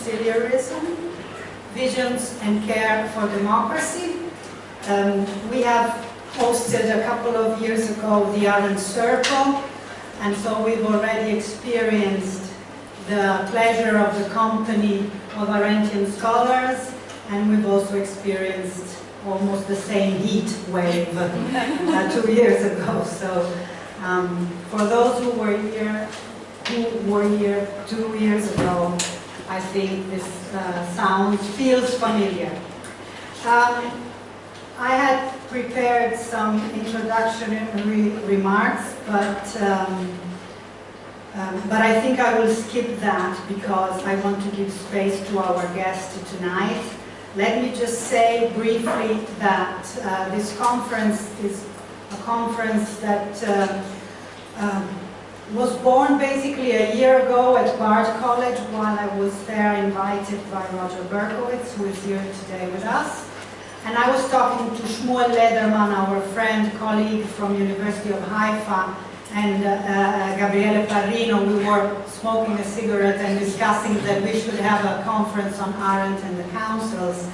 Counciliarism, Visions and Care for Democracy. We have hosted a couple of years ago the Arendt Circle, and so we've already experienced the pleasure of the company of Arendtian scholars, and we've also experienced almost the same heat wave 2 years ago. So for those who were here 2 years ago, I think this feels familiar. I had prepared some introductory remarks, but I think I will skip that because I want to give space to our guest tonight. Let me just say briefly that this conference is a conference that was born basically a year ago at Bard College while I was there, invited by Roger Berkowitz, who is here today with us. And I was talking to Shmuel Lederman, our friend, colleague from University of Haifa, and Gabriele Parrino. We were smoking a cigarette and discussing that we should have a conference on Arendt and the councils.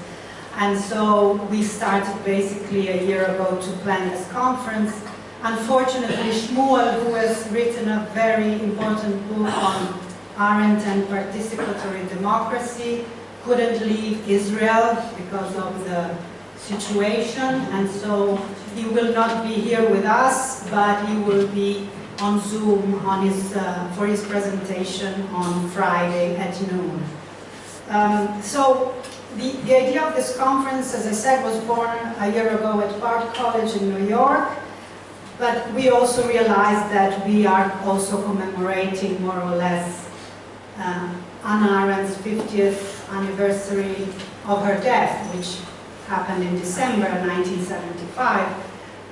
And so we started basically a year ago to plan this conference. Unfortunately, Shmuel, who has written a very important book on Arendt and participatory democracy, couldn't leave Israel because of the situation, and so he will not be here with us, but he will be on Zoom on for his presentation on Friday at noon. So the idea of this conference, as I said, was born a year ago at Bard College in New York, but we also realized that we are also commemorating more or less Hannah Arendt's 50th anniversary of her death, which happened in December 1975,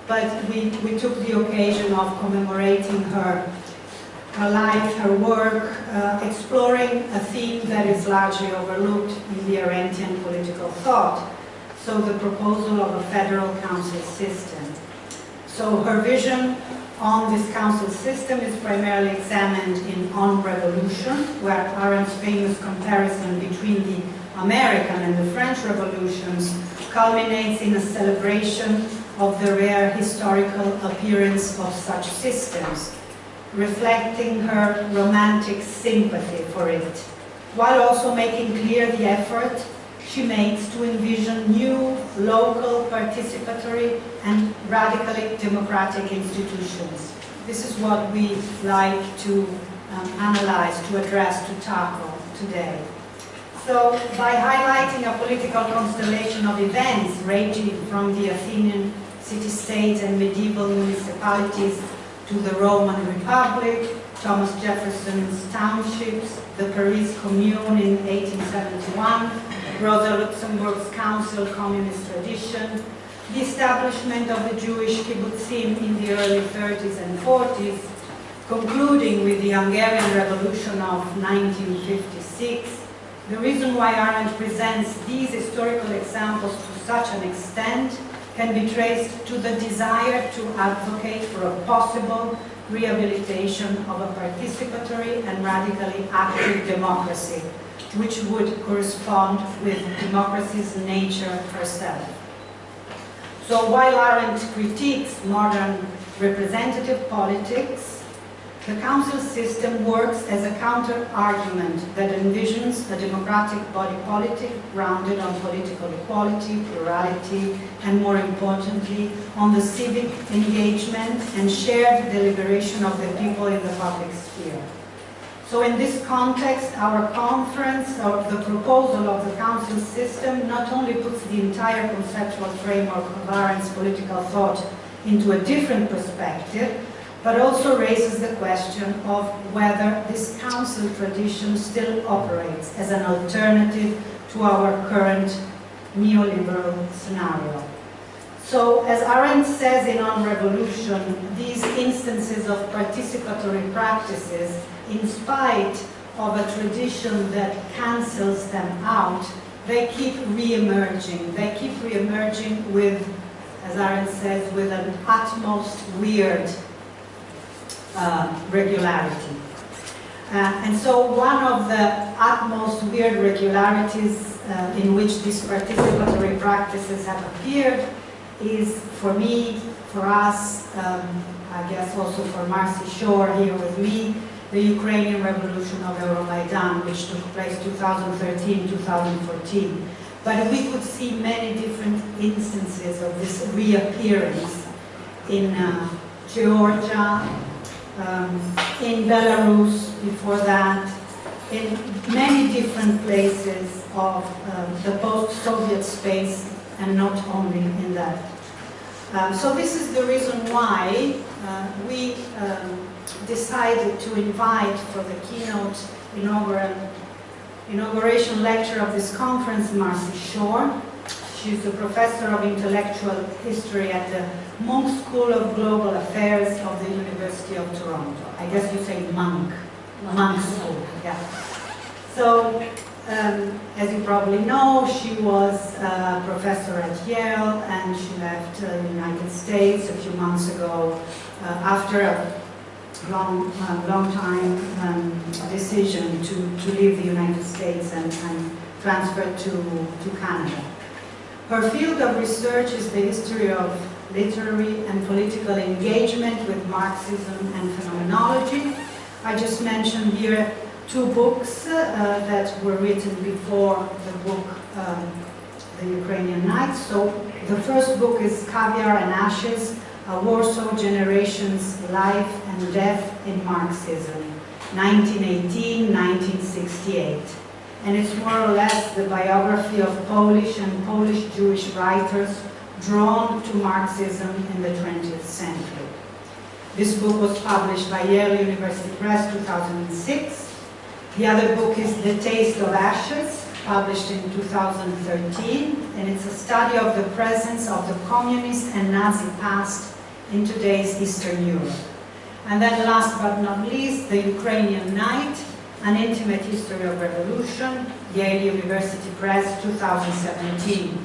but we took the occasion of commemorating her life, her work, exploring a theme that is largely overlooked in the Arendtian political thought, so the proposal of a federal council system. So her vision on this council system is primarily examined in On Revolution, where Arendt's famous comparison between the American and the French revolutions culminates in a celebration of the rare historical appearance of such systems, reflecting her romantic sympathy for it, while also making clear the effort she makes to envision new, local, participatory, and radically democratic institutions. This is what we like to analyze, to address, to tackle today. So, by highlighting a political constellation of events ranging from the Athenian city-state and medieval municipalities to the Roman Republic, Thomas Jefferson's townships, the Paris Commune in 1871, Rosa Luxemburg's council communist tradition, the establishment of the Jewish kibbutzim in the early 30s and 40s, concluding with the Hungarian Revolution of 1956. The reason why Arendt presents these historical examples to such an extent can be traced to the desire to advocate for a possible rehabilitation of a participatory and radically active democracy, which would correspond with democracy's nature herself. So while Arendt critiques modern representative politics, the council system works as a counter-argument that envisions a democratic body politic grounded on political equality, plurality, and more importantly, on the civic engagement and shared deliberation of the people in the public sphere. So in this context, our conference, or the proposal of the council system, not only puts the entire conceptual framework of Arendt's political thought into a different perspective, but also raises the question of whether this council tradition still operates as an alternative to our current neoliberal scenario. So, as Arendt says in On Revolution, these instances of participatory practices, in spite of a tradition that cancels them out, they keep re-emerging. They keep re-emerging with, as Arendt says, with an utmost weird regularity. And so one of the utmost weird regularities in which these participatory practices have appeared is, for me, for us, I guess also for Marci Shore here with me, the Ukrainian revolution of Euromaidan, which took place 2013-2014. But we could see many different instances of this reappearance in Georgia, in Belarus before that, in many different places of the post-Soviet space, and not only in that. So this is the reason why we decided to invite for the keynote inauguration lecture of this conference Marci Shore. She's a professor of intellectual history at the Munk School of Global Affairs of the University of Toronto. I guess you say Munk. Munk School, yeah. So, as you probably know, she was a professor at Yale, and she left the United States a few months ago after a long time decision to leave the United States and transfer to Canada. Her field of research is the history of literary and political engagement with Marxism and phenomenology. I just mentioned here two books that were written before the book The Ukrainian Nights. So the first book is Caviar and Ashes, A Warsaw Generation's Life and Death in Marxism, 1918-1968. And it's more or less the biography of Polish and Polish-Jewish writers drawn to Marxism in the 20th century. This book was published by Yale University Press 2006. The other book is The Taste of Ashes, published in 2013, and it's a study of the presence of the communist and Nazi past in today's Eastern Europe. And then last but not least, The Ukrainian Night, An Intimate History of Revolution, Yale University Press 2017.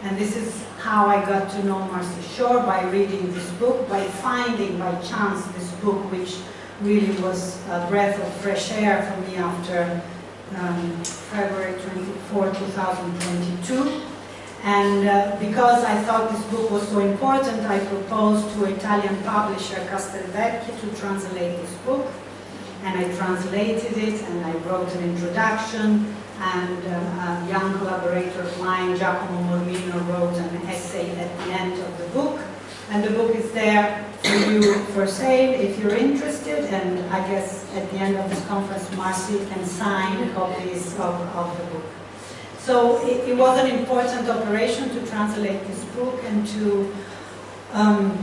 And this is how I got to know Marci Shore, by reading this book, by finding by chance this book, which really was a breath of fresh air for me after February 24, 2022. And because I thought this book was so important, I proposed to Italian publisher Castelvecchi to translate this book. And I translated it, and I wrote an introduction, and a young collaborator of mine, Giacomo Mormino, wrote an essay at the end of the book. And the book is there for you for sale if you're interested, and I guess at the end of this conference, Marci can sign copies of the book. So it was an important operation to translate this book and to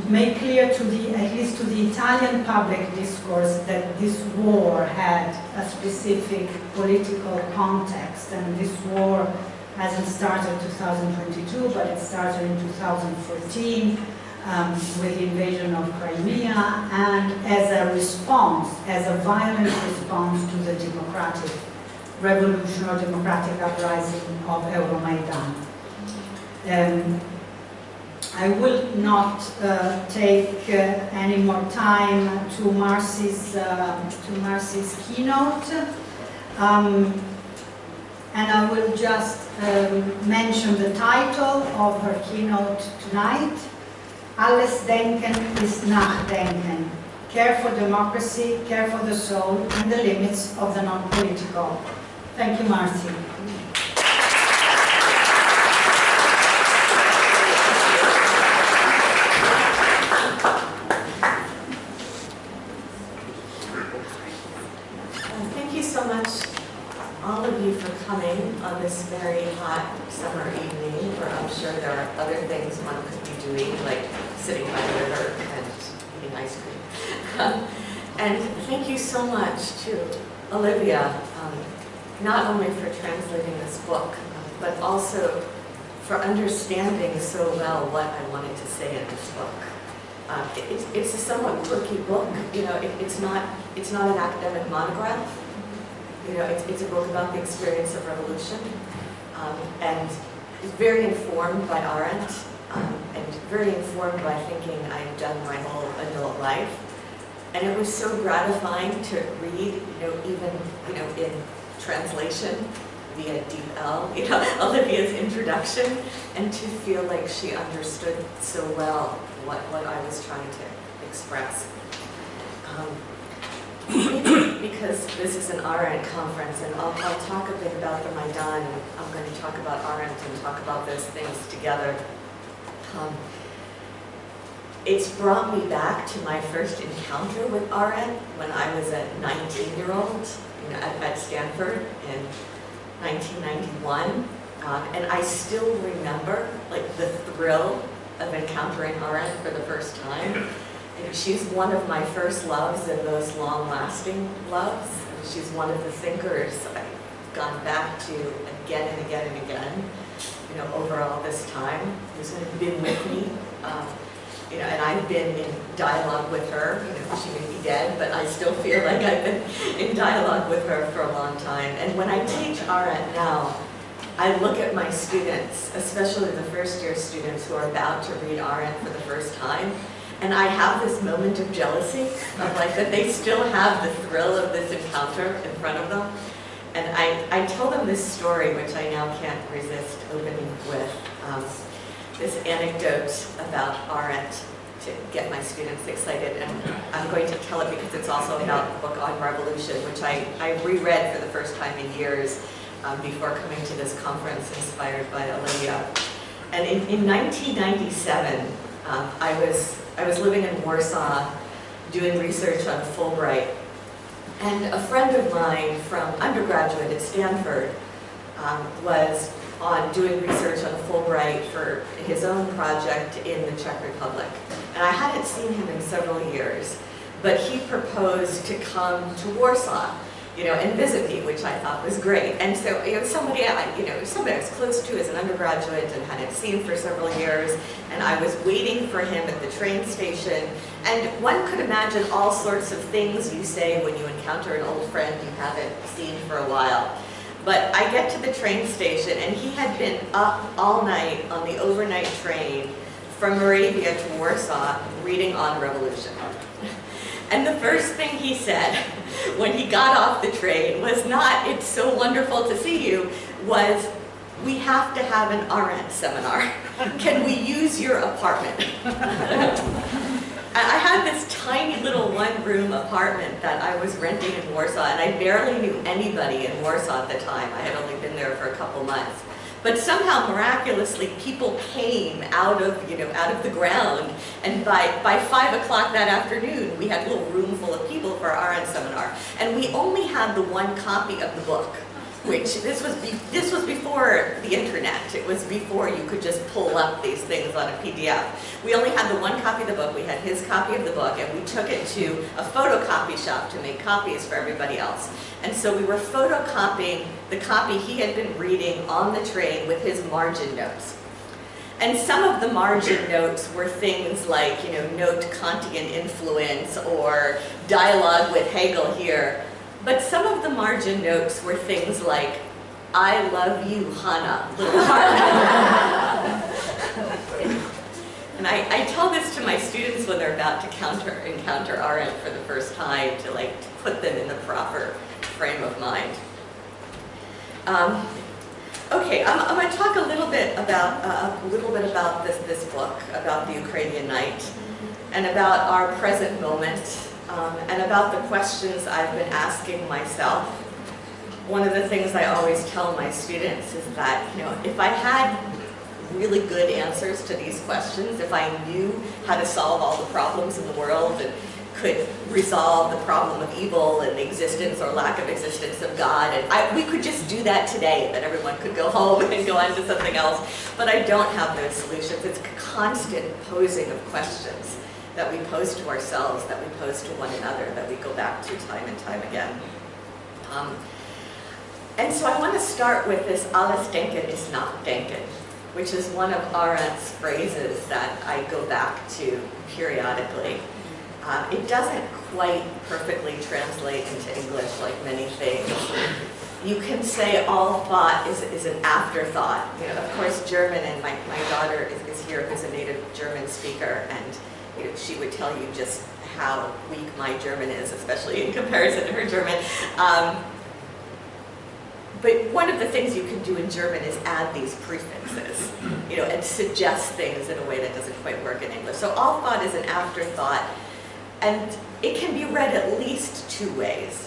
make clear to at least to the Italian public discourse that this war had a specific political context, and this war hasn't started in 2022, but it started in 2014 with the invasion of Crimea, and as a response, as a violent response to the democratic revolution or democratic uprising of Euromaidan. I will not take any more time to Marci's keynote, and I will just mention the title of her keynote tonight. Alles Denken is Nachdenken. Care for democracy, care for the soul, and the limits of the non-political. Thank you, Marci. Thank you so much, all of you, for coming on this very hot summer evening, where I'm sure there are other things one could be doing, like sitting by the river and eating ice cream. And thank you so much to Olivia, not only for translating this book, but also for understanding so well what I wanted to say in this book. It's a somewhat quirky book. You know, it's not an academic monograph. You know, it's a book about the experience of revolution, and it's very informed by Arendt, and very informed by thinking I've done my whole adult life. And it was so gratifying to read, even, in translation via DeepL, Olivia's introduction, and to feel like she understood so well what I was trying to express. Because this is an Arendt conference, and I'll talk a bit about the Maidan, and I'm going to talk about Arendt and talk about those things together. It's brought me back to my first encounter with Arendt when I was a 19-year-old at Stanford in 1991. And I still remember the thrill of encountering Arendt for the first time. She's one of my first loves and most long-lasting loves. She's one of the thinkers I've gone back to again and again and again, over all this time, who's been with me. And I've been in dialogue with her. She may be dead, but I still feel like I've been in dialogue with her for a long time. And when I teach Arendt now, I look at my students, especially the first-year students who are about to read Arendt for the first time, and I have this moment of jealousy of that they still have the thrill of this encounter in front of them. And I tell them this story, which I now can't resist opening with. This anecdote about Arendt to get my students excited, and I'm going to tell it because it's also about the book on revolution, which I reread for the first time in years before coming to this conference inspired by Olivia. And in 1997, I was living in Warsaw doing research on Fulbright, and a friend of mine from undergraduate at Stanford was doing research on Fulbright for his own project in the Czech Republic. And I hadn't seen him in several years, but he proposed to come to Warsaw, and visit me, which I thought was great. And so, somebody I was close to as an undergraduate and hadn't seen for several years, and I was waiting for him at the train station. And one could imagine all sorts of things you say when you encounter an old friend you haven't seen for a while. But I get to the train station, and he had been up all night on the overnight train from Moravia to Warsaw reading on revolution. And the first thing he said when he got off the train was not, "It's so wonderful to see you," was, "We have to have an Arendt seminar. Can we use your apartment?" I had this tiny little one-room apartment that I was renting in Warsaw, and I barely knew anybody in Warsaw at the time. I had only been there for a couple months. But somehow, miraculously, people came out of the ground, and by 5 o'clock that afternoon, we had a little room full of people for our Arendt seminar. And we only had the one copy of the book, which this was before the internet. It was before you could just pull up these things on a PDF. We only had the one copy of the book. We had his copy of the book, and we took it to a photocopy shop to make copies for everybody else. And so we were photocopying the copy he had been reading on the train with his margin notes. And some of the margin notes were things like, note Kantian influence or dialogue with Hegel here. But some of the margin notes were things like, "I love you, Hannah," little heart. And I tell this to my students when they're about to encounter Arendt for the first time, to put them in the proper frame of mind. Okay, I'm going to talk a little bit about this book, about the Ukrainian night, and about our present moment. And about the questions I've been asking myself. One of the things I always tell my students is that, if I had really good answers to these questions, if I knew how to solve all the problems in the world and could resolve the problem of evil and the existence or lack of existence of God, and we could just do that today, that everyone could go home and go on to something else. But I don't have those solutions. It's a constant posing of questions that we pose to ourselves, that we pose to one another, that we go back to time and time again. And so I want to start with this "Alles Denken ist Nachdenken," which is one of Arendt's phrases that I go back to periodically. It doesn't quite perfectly translate into English like many things. You can say all thought is an afterthought. Of course, German, and my daughter is here, who's a native German speaker, and she would tell you just how weak my German is, especially in comparison to her German. But one of the things you can do in German is add these prefixes, and suggest things in a way that doesn't quite work in English. So all thought is an afterthought, and it can be read at least two ways.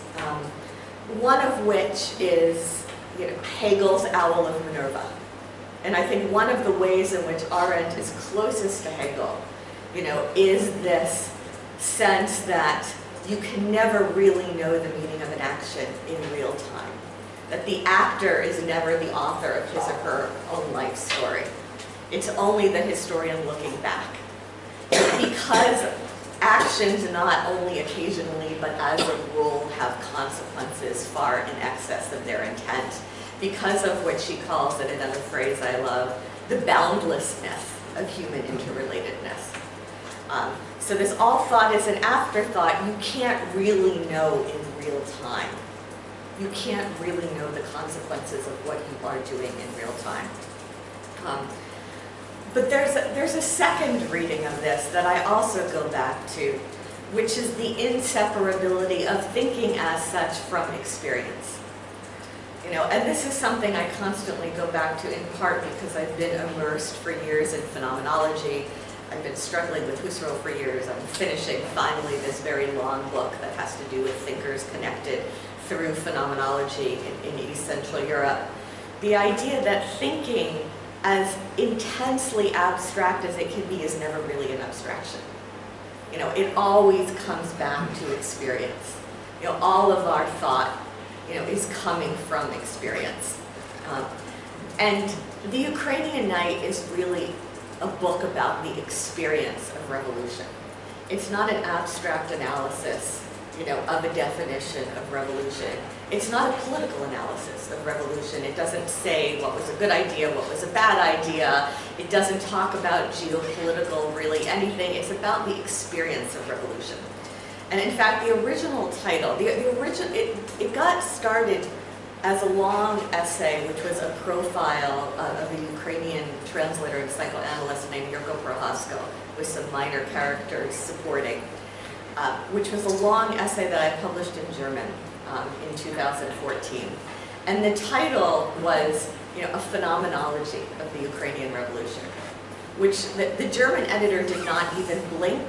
One of which is Hegel's Owl of Minerva. And I think one of the ways in which Arendt is closest to Hegel, is this sense that you can never really know the meaning of an action in real time. That the actor is never the author of his or her own life story. It's only the historian looking back. Because actions not only occasionally, but as a rule, have consequences far in excess of their intent, because of which he calls it, another phrase I love, the boundlessness of human interrelatedness. So this all thought is an afterthought. You can't really know in real time. You can't really know the consequences of what you are doing in real time. But there's a second reading of this that I also go back to, which is the inseparability of thinking as such from experience. And this is something I constantly go back to, in part because I've been immersed for years in phenomenology. I've been struggling with Husserl for years. I'm finishing, finally, this very long book that has to do with thinkers connected through phenomenology in East Central Europe. The idea that thinking, as intensely abstract as it can be, is never really an abstraction. It always comes back to experience. All of our thought, is coming from experience. And the Ukrainian Night is really a book about the experience of revolution. It's not an abstract analysis, of a definition of revolution. It's not a political analysis of revolution. It doesn't say what was a good idea, what was a bad idea. It doesn't talk about geopolitical, really, anything. It's about the experience of revolution. And in fact, the original title, it got started as a long essay, which was a profile of a Ukrainian translator and psychoanalyst named Yurko Prohasko, with some minor characters supporting, which was a long essay that I published in German in 2014. And the title was, a phenomenology of the Ukrainian Revolution, which the German editor did not even blink,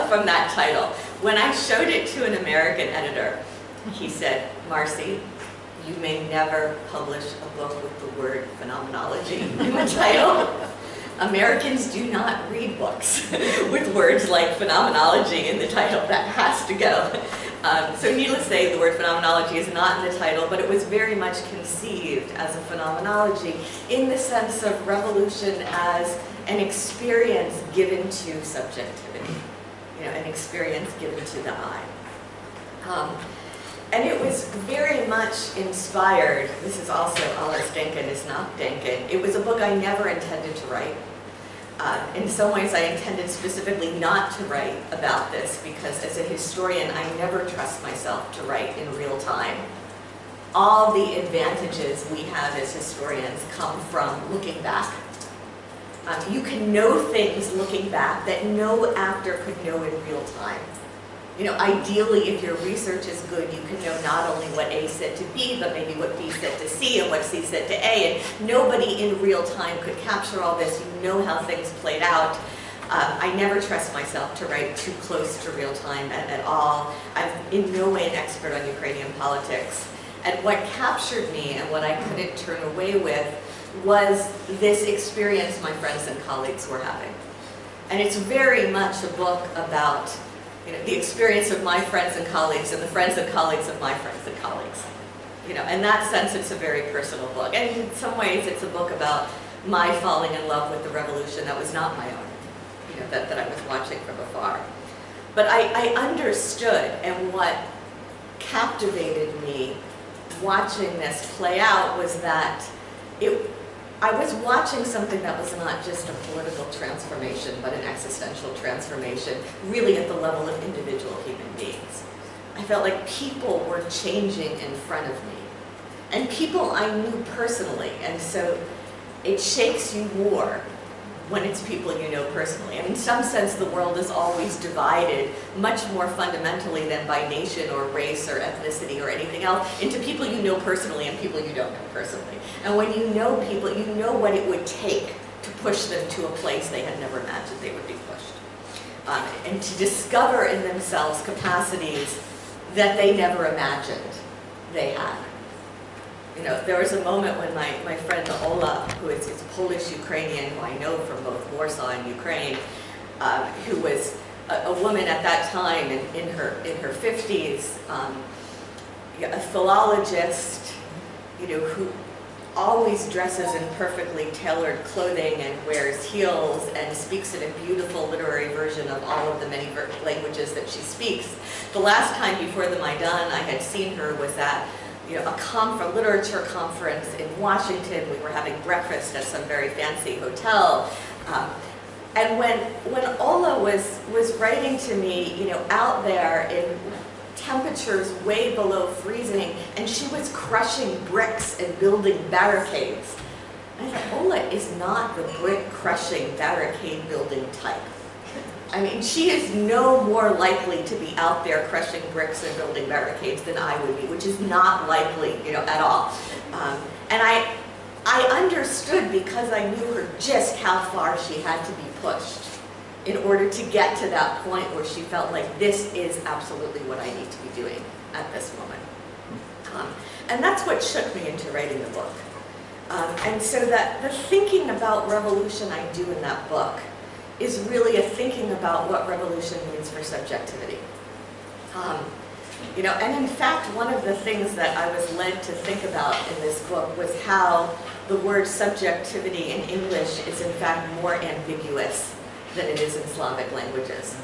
from that title. When I showed it to an American editor, he said, "Marci, you may never publish a book with the word phenomenology in the title. Americans do not read books with words like phenomenology in the title. That has to go." So needless to say, the word phenomenology is not in the title, but it was very much conceived as a phenomenology in the sense of revolution as an experience given to subjectivity, an experience given to the eye. And it was very much inspired, this is also Alles Denken is Nachdenken. It was a book I never intended to write. In some ways I intended specifically not to write about this because as a historian I never trust myself to write in real time. All the advantages we have as historians come from looking back. You can know things looking back that no actor could know in real time. Ideally, if your research is good, you can know not only what A said to B, but maybe what B said to C and what C said to A. And nobody in real time could capture all this. You know how things played out. I never trust myself to write too close to real time at all. I'm in no way an expert on Ukrainian politics. And what captured me and what I couldn't turn away with was this experience my friends and colleagues were having. And it's very much a book about the experience of my friends and colleagues and the friends and colleagues of my friends and colleagues. In that sense, it's a very personal book. And in some ways, it's a book about my falling in love with the revolution that was not my own, that I was watching from afar. But I understood, and what captivated me watching this play out was that I was watching something that was not just a political transformation, but an existential transformation, really at the level of individual human beings. I felt like people were changing in front of me. And people I knew personally, and so it shakes you more when it's people you know personally. And in some sense, the world is always divided much more fundamentally than by nation or race or ethnicity or anything else into people you know personally and people you don't know personally. And when you know people, you know what it would take to push them to a place they had never imagined they would be pushed. And to discover in themselves capacities that they never imagined they had. You know, there was a moment when my friend Ola, who is Polish-Ukrainian, who I know from both Warsaw and Ukraine, who was a woman at that time in her 50s, a philologist, you know, who always dresses in perfectly tailored clothing and wears heels and speaks in a beautiful literary version of all of the many languages that she speaks. The last time before the Maidan I had seen her was at a literature conference in Washington. We were having breakfast at some very fancy hotel. And when Ola was writing to me, out there in temperatures way below freezing, and she was crushing bricks and building barricades. And I thought, Ola is not the brick crushing, barricade building type. I mean, she is no more likely to be out there crushing bricks and building barricades than I would be, which is not likely, at all. And I understood, because I knew her, just how far she had to be pushed in order to get to that point where she felt like this is absolutely what I need to be doing at this moment. And that's what shook me into writing the book. And so that the thinking about revolution I do in that book is really a thinking about what revolution means for subjectivity. And in fact, one of the things that I was led to think about in this book was how the word subjectivity in English is in fact more ambiguous than it is in Slavic languages.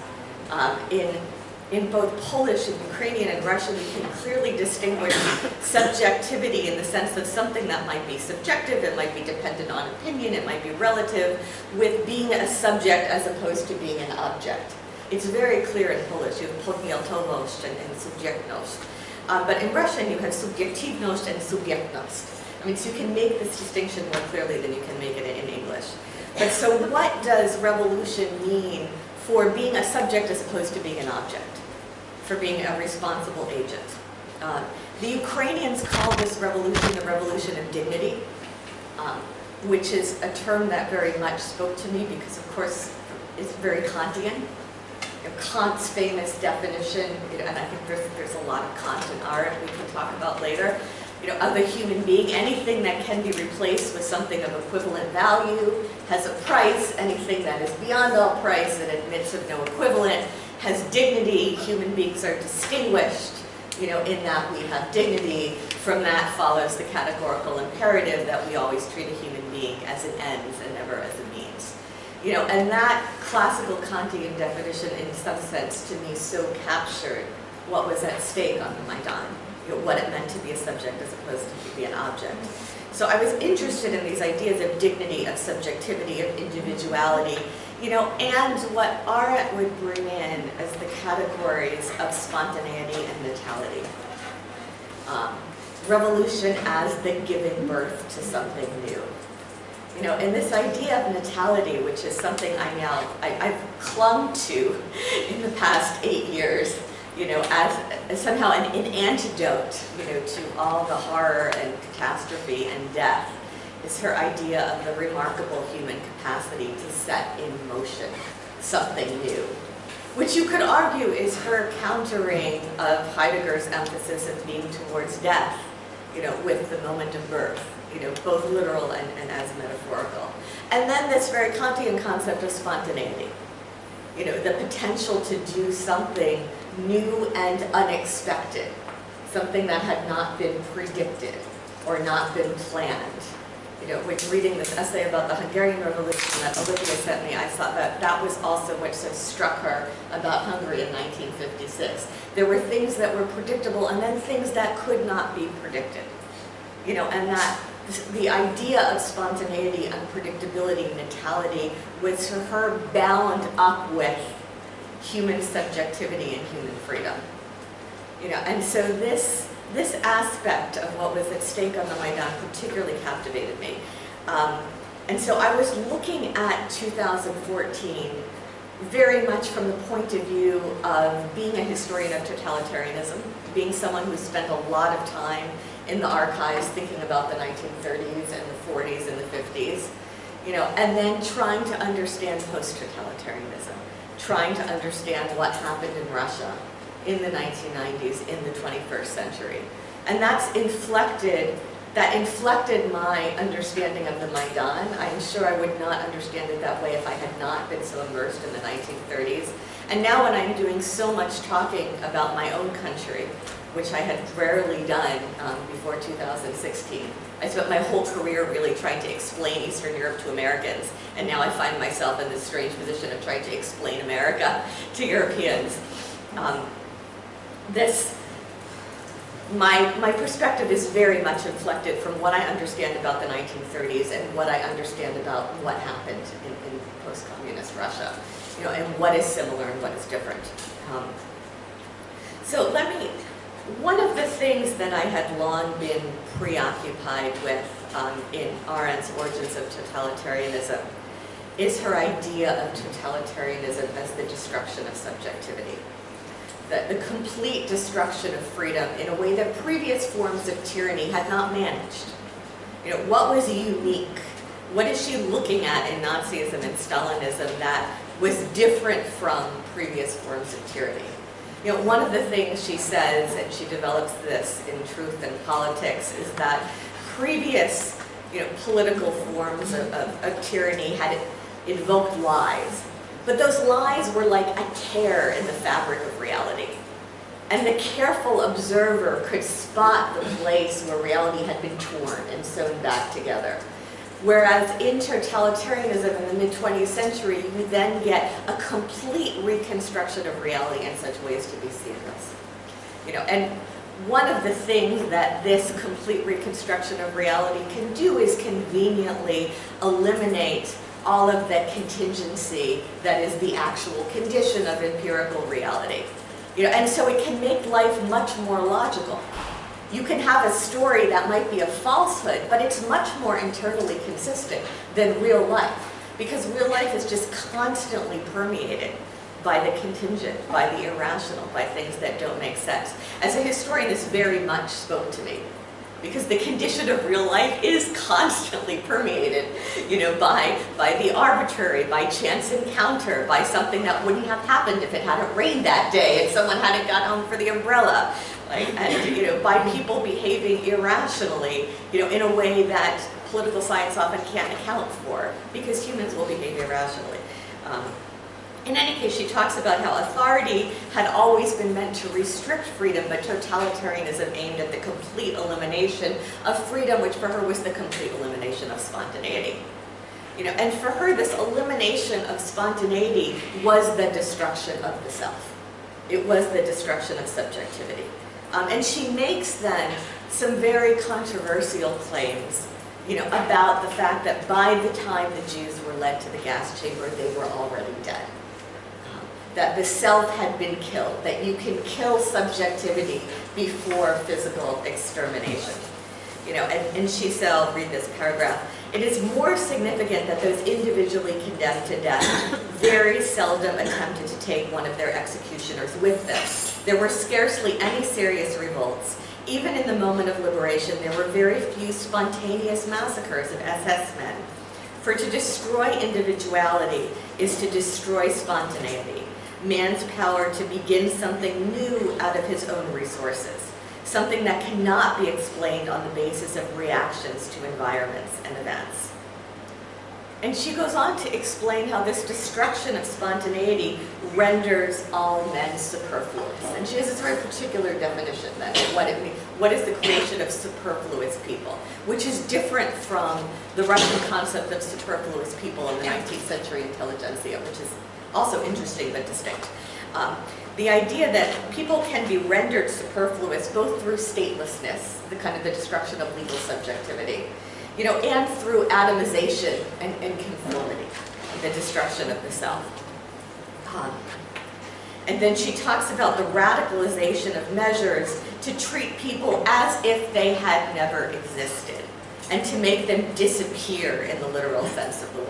In both Polish and Ukrainian and Russian, we can clearly distinguish subjectivity in the sense of something that might be subjective, it might be dependent on opinion, it might be relative, with being a subject as opposed to being an object. It's very clear in Polish. You have podmiotowność and subjektność. But in Russian, you have subjektivność and subjektnost. I mean, so you can make this distinction more clearly than you can make it in English. But so what does revolution mean for being a subject as opposed to being an object, for being a responsible agent? The Ukrainians call this revolution the revolution of dignity, which is a term that very much spoke to me because, of course, it's very Kantian. Kant's famous definition, and I think there's a lot of Kant and Arendt we can talk about later, of a human being. Anything that can be replaced with something of equivalent value has a price. Anything that is beyond all price and admits of no equivalent has dignity. Human beings are distinguished, in that we have dignity. From that follows the categorical imperative that we always treat a human being as an ends and never as a means. And that classical Kantian definition, in some sense, to me, so captured what was at stake on the Maidan. What it meant to be a subject as opposed to be an object. So I was interested in these ideas of dignity, of subjectivity, of individuality, and what Arendt would bring in as the categories of spontaneity and natality. Revolution as the giving birth to something new. And this idea of natality, which is something I've clung to in the past 8 years, as somehow an antidote, to all the horror and catastrophe and death, is her idea of the remarkable human capacity to set in motion something new, which you could argue is her countering of Heidegger's emphasis of being towards death, with the moment of birth, both literal and as metaphorical. And then this very Kantian concept of spontaneity, the potential to do something new and unexpected, something that had not been predicted or not been planned. When reading this essay about the Hungarian Revolution that Olivia sent me, I thought that was also what so struck her about Hungary in 1956. There were things that were predictable and then things that could not be predicted. And that the idea of spontaneity, unpredictability, natality was for her bound up with human subjectivity and human freedom. And so this aspect of what was at stake on the Maidan particularly captivated me. And so I was looking at 2014 very much from the point of view of being a historian of totalitarianism, being someone who spent a lot of time in the archives thinking about the 1930s and the 40s and the 50s, and then trying to understand post-totalitarianism, trying to understand what happened in Russia in the 1990s, in the 21st century. And that inflected my understanding of the Maidan. I'm sure I would not understand it that way if I had not been so immersed in the 1930s. And now when I'm doing so much talking about my own country, which I had rarely done before 2016, I spent my whole career really trying to explain Eastern Europe to Americans, and now I find myself in this strange position of trying to explain America to Europeans. My perspective is very much inflected from what I understand about the 1930s and what I understand about what happened in post-communist Russia, and what is similar and what is different. One of the things that I had long been preoccupied with in Arendt's Origins of Totalitarianism is her idea of totalitarianism as the destruction of subjectivity. The complete destruction of freedom in a way that previous forms of tyranny had not managed. What was unique? What is she looking at in Nazism and Stalinism that was different from previous forms of tyranny? One of the things she says, and she develops this in Truth and Politics, is that previous political forms of tyranny had invoked lies. But those lies were like a tear in the fabric of reality. And the careful observer could spot the place where reality had been torn and sewn back together. Whereas in totalitarianism in the mid-20th century, you then get a complete reconstruction of reality in such ways to be seamless. And one of the things that this complete reconstruction of reality can do is conveniently eliminate all of that contingency that is the actual condition of empirical reality. And so it can make life much more logical. You can have a story that might be a falsehood, but it's much more internally consistent than real life, because real life is just constantly permeated by the contingent, by the irrational, by things that don't make sense. As a historian, this very much spoke to me, because the condition of real life is constantly permeated, by the arbitrary, by chance encounter, by something that wouldn't have happened if it hadn't rained that day and someone hadn't got home for the umbrella, and by people behaving irrationally, in a way that political science often can't account for, because humans will behave irrationally. In any case, she talks about how authority had always been meant to restrict freedom, but totalitarianism aimed at the complete elimination of freedom, which for her was the complete elimination of spontaneity. And for her, this elimination of spontaneity was the destruction of the self. It was the destruction of subjectivity. And she makes then some very controversial claims, about the fact that by the time the Jews were led to the gas chamber, they were already dead. That the self had been killed, that you can kill subjectivity before physical extermination. And she said, I'll read this paragraph, it is more significant that those individually condemned to death very seldom attempted to take one of their executioners with them. There were scarcely any serious revolts. Even in the moment of liberation, there were very few spontaneous massacres of SS men. For to destroy individuality is to destroy spontaneity, man's power to begin something new out of his own resources, something that cannot be explained on the basis of reactions to environments and events. And she goes on to explain how this destruction of spontaneity renders all men superfluous. And she has this very particular definition then of what it means. What is the creation of superfluous people? Which is different from the Russian concept of superfluous people in the 19th century intelligentsia, which is also interesting but distinct. The idea that people can be rendered superfluous both through statelessness, the kind of the destruction of legal subjectivity, and through atomization and conformity, the destruction of the self. And then she talks about the radicalization of measures to treat people as if they had never existed. and to make them disappear in the literal sense of the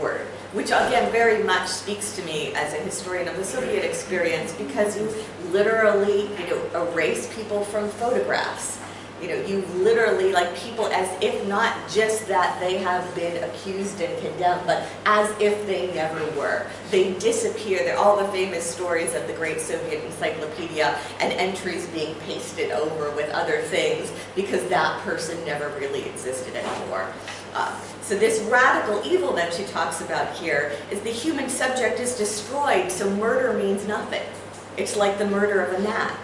word, which again very much speaks to me as a historian of the Soviet experience, because you literally, erase people from photographs. You literally, like, people as if not just that they have been accused and condemned, but as if they never were. They disappear. They're all the famous stories of the Great Soviet Encyclopedia and entries being pasted over with other things because that person never really existed anymore. So this radical evil that she talks about here is the human subject is destroyed, so murder means nothing. It's like the murder of a gnat.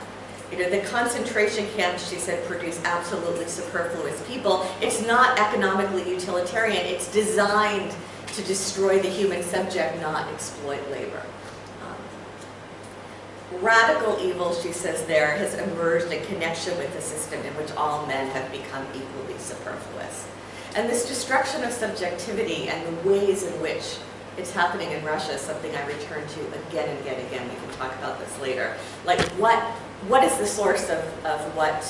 The concentration camps, she said, produce absolutely superfluous people. It's not economically utilitarian. It's designed to destroy the human subject, not exploit labor. Radical evil, she says there, has emerged in connection with a system in which all men have become equally superfluous. And this destruction of subjectivity and the ways in which it's happening in Russia is something I return to again and again and again. We can talk about this later. Like, what is the source of what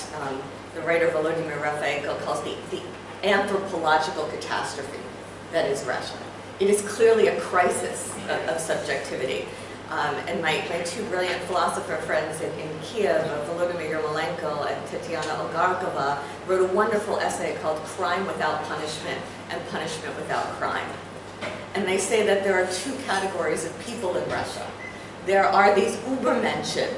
the writer Volodymyr Raphaenko calls the anthropological catastrophe that is Russia? It is clearly a crisis of subjectivity. And my two brilliant philosopher friends in Kiev, Volodymyr Yermolenko and Tatiana Ogarkova, wrote a wonderful essay called Crime Without Punishment and Punishment Without Crime. And they say that there are two categories of people in Russia. There are these Übermenschen,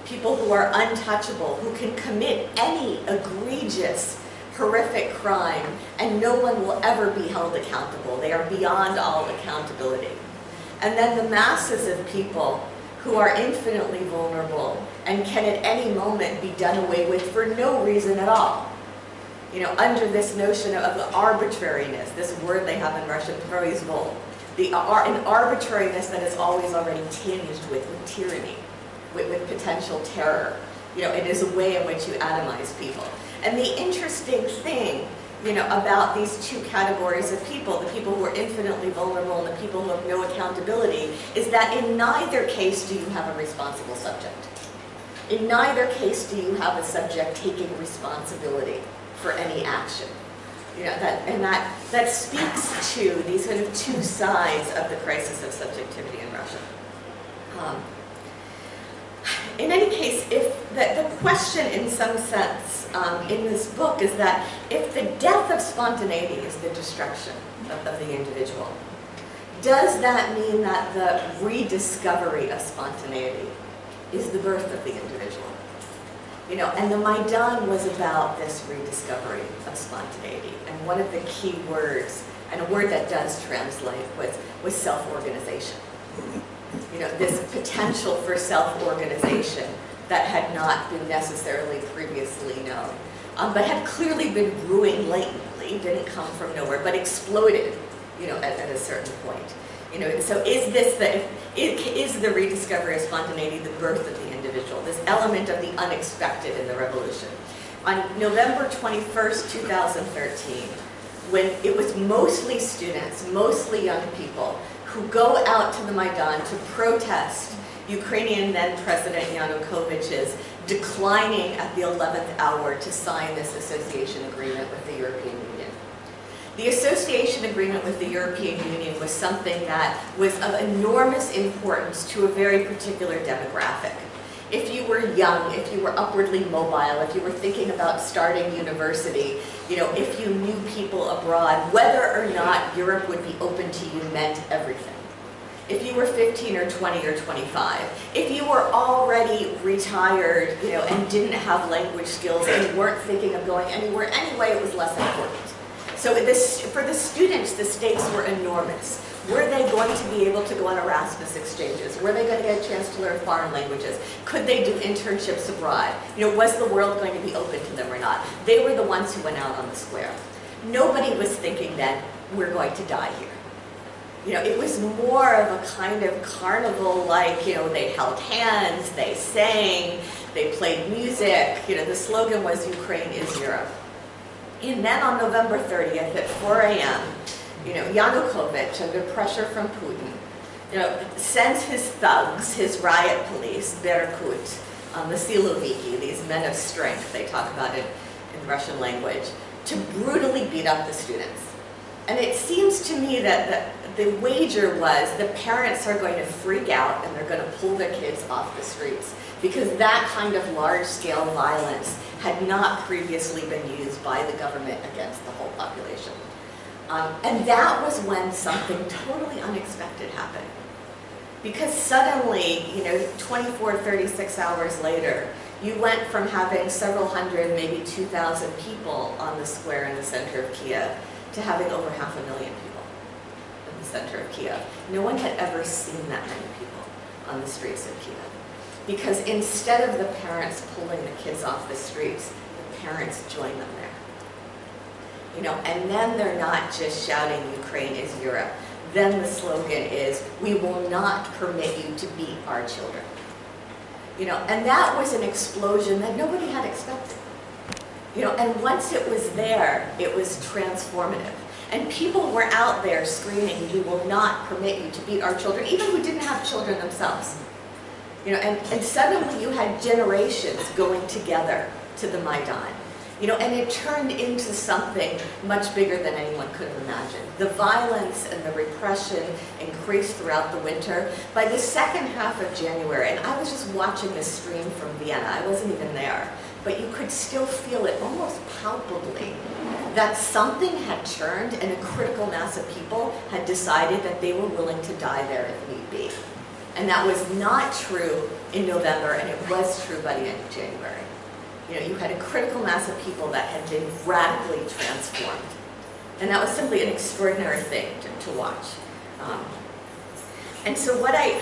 people who are untouchable, who can commit any egregious, horrific crime, and no one will ever be held accountable. They are beyond all accountability. And then the masses of people who are infinitely vulnerable and can at any moment be done away with for no reason at all. Under this notion of the arbitrariness, this word they have in Russian, proizvol, an arbitrariness that is always already tinged with tyranny, with potential terror. It is a way in which you atomize people. And the interesting thing, about these two categories of people, the people who are infinitely vulnerable and the people who have no accountability, is that in neither case do you have a responsible subject. In neither case do you have a subject taking responsibility for any action. That speaks to these kind of two sides of the crisis of subjectivity in Russia. In any case, if the question in some sense in this book is that if the death of spontaneity is the destruction of the individual, does that mean that the rediscovery of spontaneity is the birth of the individual? And the Maidan was about this rediscovery of spontaneity. And one of the key words, and a word that does translate, was self-organization. This potential for self-organization that had not been necessarily previously known, but had clearly been brewing latently, didn't come from nowhere, but exploded, at a certain point. So is the rediscovery of spontaneity the birth of the individual, this element of the unexpected in the revolution? On November 21st, 2013, when it was mostly students, mostly young people, who go out to the Maidan to protest Ukrainian then President Yanukovych's declining at the 11th hour to sign this association agreement with the European Union. The association agreement with the European Union was something that was of enormous importance to a very particular demographic. If you were young, if you were upwardly mobile, if you were thinking about starting university, if you knew people abroad, whether or not Europe would be open to you meant everything. If you were 15 or 20 or 25, if you were already retired, and didn't have language skills and weren't thinking of going anywhere anyway, it was less important. So for the students, the stakes were enormous. Were they going to be able to go on Erasmus exchanges? Were they going to get a chance to learn foreign languages? Could they do internships abroad? Was the world going to be open to them or not? They were the ones who went out on the square. Nobody was thinking then, we're going to die here. It was more of a kind of carnival, like, they held hands, they sang, they played music. The slogan was, Ukraine is Europe. And then on November 30th at 4 a.m., Yanukovych, under pressure from Putin, sends his thugs, his riot police, Berkut, the Siloviki, these men of strength, they talk about it in Russian language, to brutally beat up the students. And it seems to me that the wager was the parents are going to freak out and they're going to pull their kids off the streets, because that kind of large-scale violence had not previously been used by the government against the whole population. And that was when something totally unexpected happened. Because suddenly, 24, 36 hours later, you went from having several hundred, maybe 2,000 people on the square in the center of Kiev to having over 500,000 people in the center of Kiev. No one had ever seen that many people on the streets of Kiev. Because instead of the parents pulling the kids off the streets, the parents join them there. And then they're not just shouting, Ukraine is Europe. Then the slogan is, we will not permit you to beat our children. And that was an explosion that nobody had expected. And once it was there, it was transformative. And people were out there screaming, we will not permit you to beat our children, even who didn't have children themselves. And suddenly you had generations going together to the Maidan. And it turned into something much bigger than anyone could have imagined. The violence and the repression increased throughout the winter. By the second half of January, and I was just watching this stream from Vienna, I wasn't even there, but you could still feel it almost palpably, that something had turned and a critical mass of people had decided that they were willing to die there if need be. And that was not true in November, and it was true by the end of January. You had a critical mass of people that had been radically transformed. And that was simply an extraordinary thing to watch. And so what I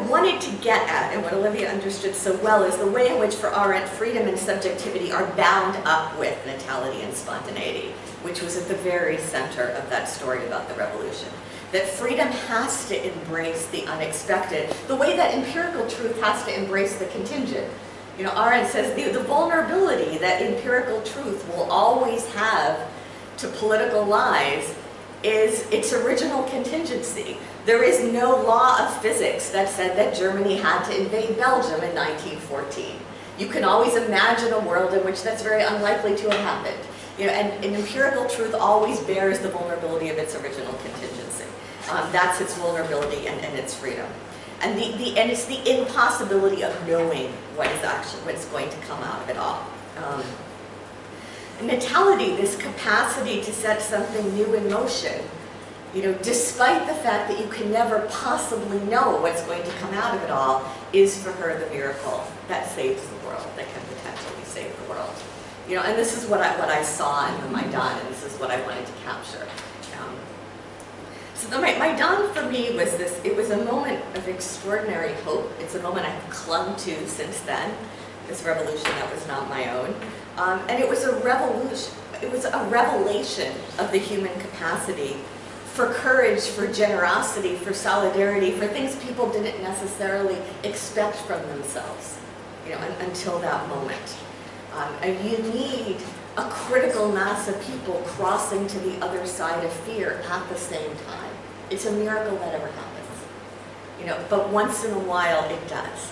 wanted to get at, and what Olivia understood so well, is the way in which for Arendt, freedom and subjectivity are bound up with natality and spontaneity, which was at the very center of that story about the revolution. That freedom has to embrace the unexpected, the way that empirical truth has to embrace the contingent. Arendt says the vulnerability that empirical truth will always have to political lies is its original contingency. There is no law of physics that said that Germany had to invade Belgium in 1914. You can always imagine a world in which that's very unlikely to have happened. And empirical truth always bears the vulnerability of its original contingency. That's its vulnerability and its freedom. And it's the impossibility of knowing what's going to come out of it all. Natality, this capacity to set something new in motion, despite the fact that you can never possibly know what's going to come out of it all, is for her the miracle that saves the world, that can potentially save the world. And this is what I saw in the Maidan, and this is what I wanted to capture. So the Maidan for me was it was a moment of extraordinary hope. It's a moment I've clung to since then, this revolution that was not my own. And it was a revolution, it was a revelation of the human capacity for courage, for generosity, for solidarity, for things people didn't necessarily expect from themselves, until that moment. And you need a critical mass of people crossing to the other side of fear at the same time. It's a miracle that ever happens. But once in a while it does.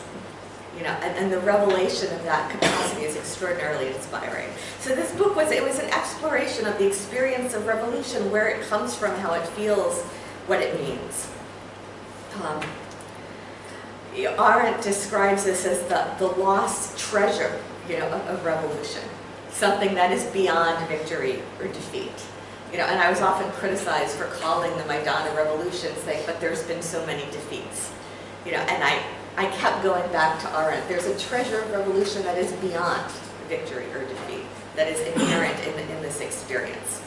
And the revelation of that capacity is extraordinarily inspiring. So this book was an exploration of the experience of revolution, where it comes from, how it feels, what it means. Arendt describes this as the lost treasure, of revolution. Something that is beyond victory or defeat. And I was often criticized for calling the Maidan a revolution, saying, but there's been so many defeats. And I kept going back to Arendt. There's a treasure of revolution that is beyond victory or defeat, that is inherent in this experience.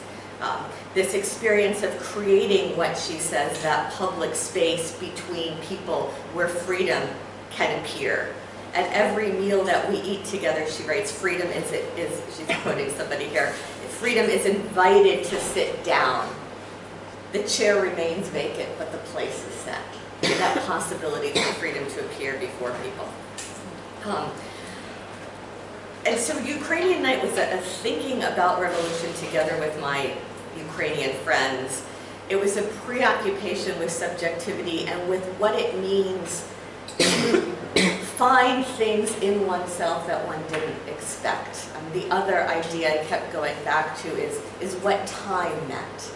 This experience of creating what she says, that public space between people where freedom can appear. At every meal that we eat together, she writes, freedom is she's quoting somebody here, freedom is invited to sit down. The chair remains vacant, but the place is set. That possibility for freedom to appear before people. And so Ukrainian Night was a thinking about revolution together with my Ukrainian friends. It was a preoccupation with subjectivity and with what it means to find things in oneself that one didn't expect. The other idea I kept going back to is what time meant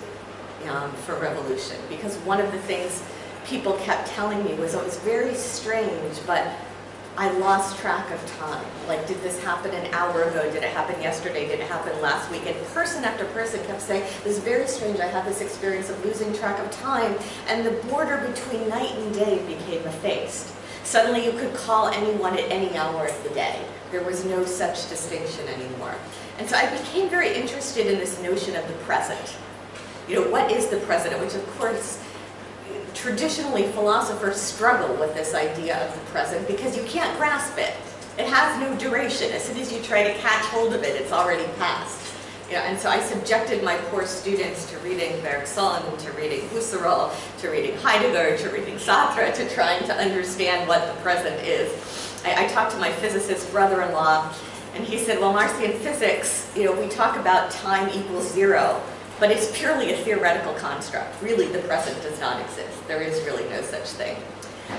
for revolution. Because one of the things people kept telling me was, oh, it was very strange, but I lost track of time. Like, did this happen an hour ago? Did it happen yesterday? Did it happen last week? And person after person kept saying, this is very strange. I had this experience of losing track of time, and the border between night and day became effaced. Suddenly you could call anyone at any hour of the day. There was no such distinction anymore. And so I became very interested in this notion of the present. You know, what is the present? Which, of course, traditionally philosophers struggle with this idea of the present because you can't grasp it. It has no duration. As soon as you try to catch hold of it, it's already past. You know, and so I subjected my poor students to reading Bergson, to reading Husserl, to reading Heidegger, to reading Sartre, to trying to understand what the present is. I talked to my physicist brother-in-law, and he said, well, Marci, in physics, you know, we talk about time equals 0, but it's purely a theoretical construct. Really, the present does not exist. There is really no such thing.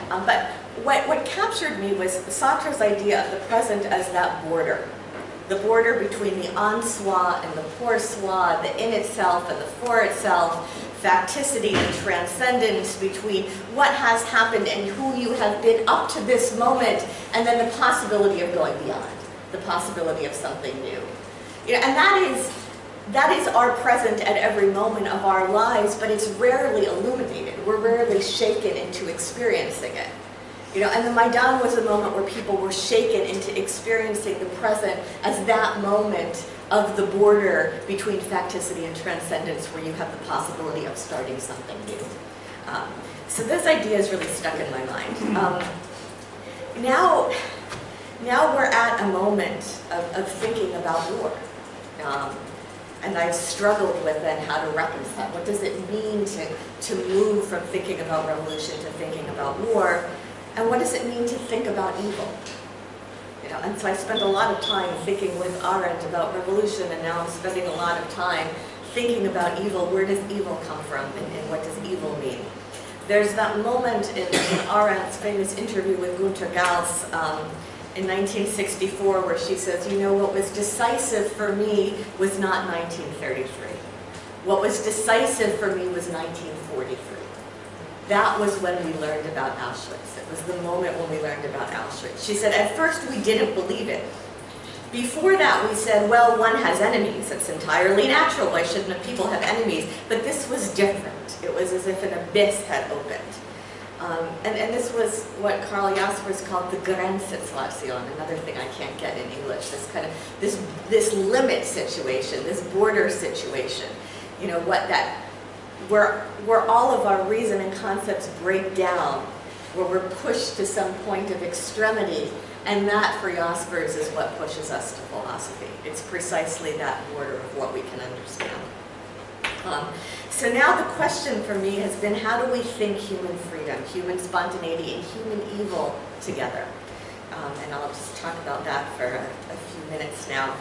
But what captured me was Sartre's idea of the present as that border. The border between the en soi and the pour soi, the in itself and the for itself, facticity and transcendence between what has happened and who you have been up to this moment, and then the possibility of going beyond, the possibility of something new. You know, and that is our present at every moment of our lives, but it's rarely illuminated. We're rarely shaken into experiencing it. You know, and the Maidan was a moment where people were shaken into experiencing the present as that moment of the border between facticity and transcendence, where you have the possibility of starting something new. So this idea is really stuck in my mind. Now we're at a moment of thinking about war. And I've struggled with then how to reconcile. What does it mean to move from thinking about revolution to thinking about war? And what does it mean to think about evil? You know, and so I spent a lot of time thinking with Arendt about revolution, and now I'm spending a lot of time thinking about evil. Where does evil come from, and what does evil mean? There's that moment in Arendt's famous interview with Günter Gauss in 1964 where she says, you know, what was decisive for me was not 1933. What was decisive for me was 1943. That was when we learned about Auschwitz. It was the moment when we learned about Auschwitz. She said, at first we didn't believe it. Before that we said, well, one has enemies. It's entirely natural. Why shouldn't people have enemies? But this was different. It was as if an abyss had opened. And this was what Karl Jaspers called the Grenzsituation, another thing I can't get in English, this kind of, this limit situation, this border situation. You know, where all of our reason and concepts break down, where we're pushed to some point of extremity, and that, for Jaspers, is what pushes us to philosophy. It's precisely that border of what we can understand. So now the question for me has been, how do we think human freedom, human spontaneity, and human evil together? And I'll just talk about that for a few minutes now.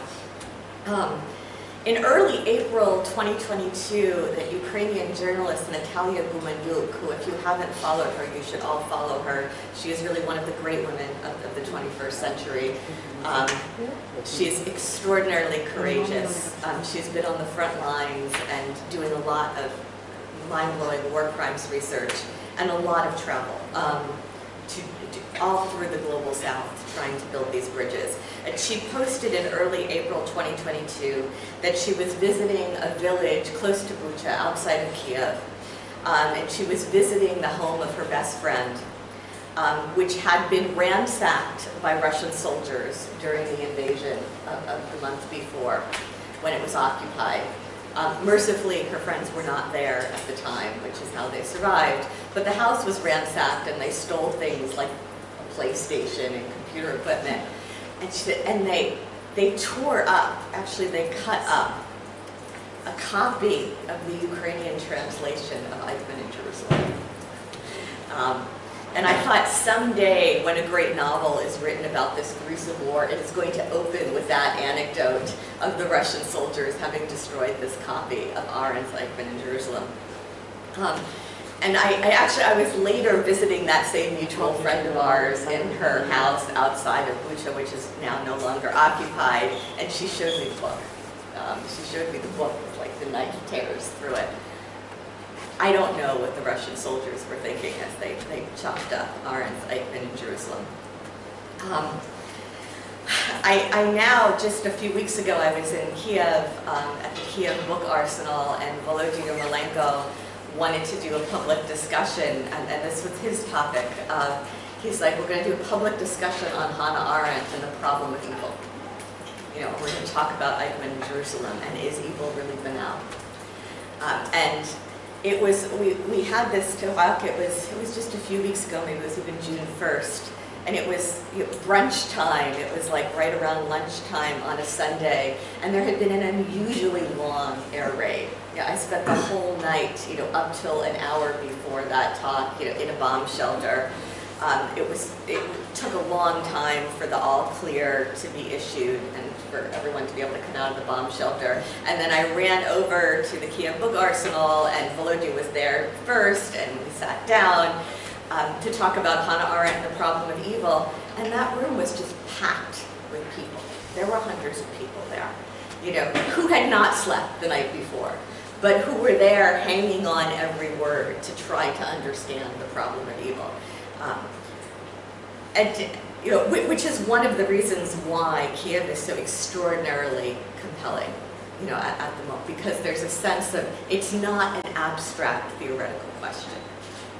In early April 2022, the Ukrainian journalist Natalia Gumanjuk, who, if you haven't followed her, you should all follow her. She is really one of the great women of the 21st century. She's extraordinarily courageous. She's been on the front lines and doing a lot of mind-blowing war crimes research and a lot of travel all through the global south, trying to build these bridges. And she posted in early April 2022 that she was visiting a village close to Bucha, outside of Kiev, and she was visiting the home of her best friend, which had been ransacked by Russian soldiers during the invasion of the month before, when it was occupied. Mercifully, her friends were not there at the time, which is how they survived. But the house was ransacked, and they stole things like a PlayStation and computer equipment. And they tore up, actually they cut up, a copy of the Ukrainian translation of Eichmann in Jerusalem. And I thought someday, when a great novel is written about this gruesome war, it is going to open with that anecdote of the Russian soldiers having destroyed this copy of Arendt's Eichmann in Jerusalem. And I was later visiting that same mutual friend of ours in her house outside of Bucha, which is now no longer occupied, and she showed me the book. She showed me the book with like the knife tears through it. I don't know what the Russian soldiers were thinking as they chopped up Arendt's Eichmann in Jerusalem. I now, just a few weeks ago, I was in Kiev at the Kiev Book Arsenal, and Volodya Malenko wanted to do a public discussion, and this was his topic. He's like, we're going to do a public discussion on Hannah Arendt and the problem of evil. You know, we're going to talk about Eichmann in Jerusalem, and is evil really banal? And it was, we had this talk, it was just a few weeks ago, maybe it was even June 1st, and it was brunch time. It was like right around lunchtime on a Sunday, and there had been an unusually long air raid. I spent the whole night, up till an hour before that talk, in a bomb shelter. It took a long time for the all clear to be issued and for everyone to be able to come out of the bomb shelter. And then I ran over to the Kiev Book Arsenal, and Volodya was there first, and we sat down to talk about Hannah Arendt and the problem of evil, and that room was just packed with people. There were hundreds of people there, who had not slept the night before, but who were there hanging on every word to try to understand the problem of evil. Which is one of the reasons why Kiev is so extraordinarily compelling, at the moment, because there's a sense of, it's not an abstract theoretical question.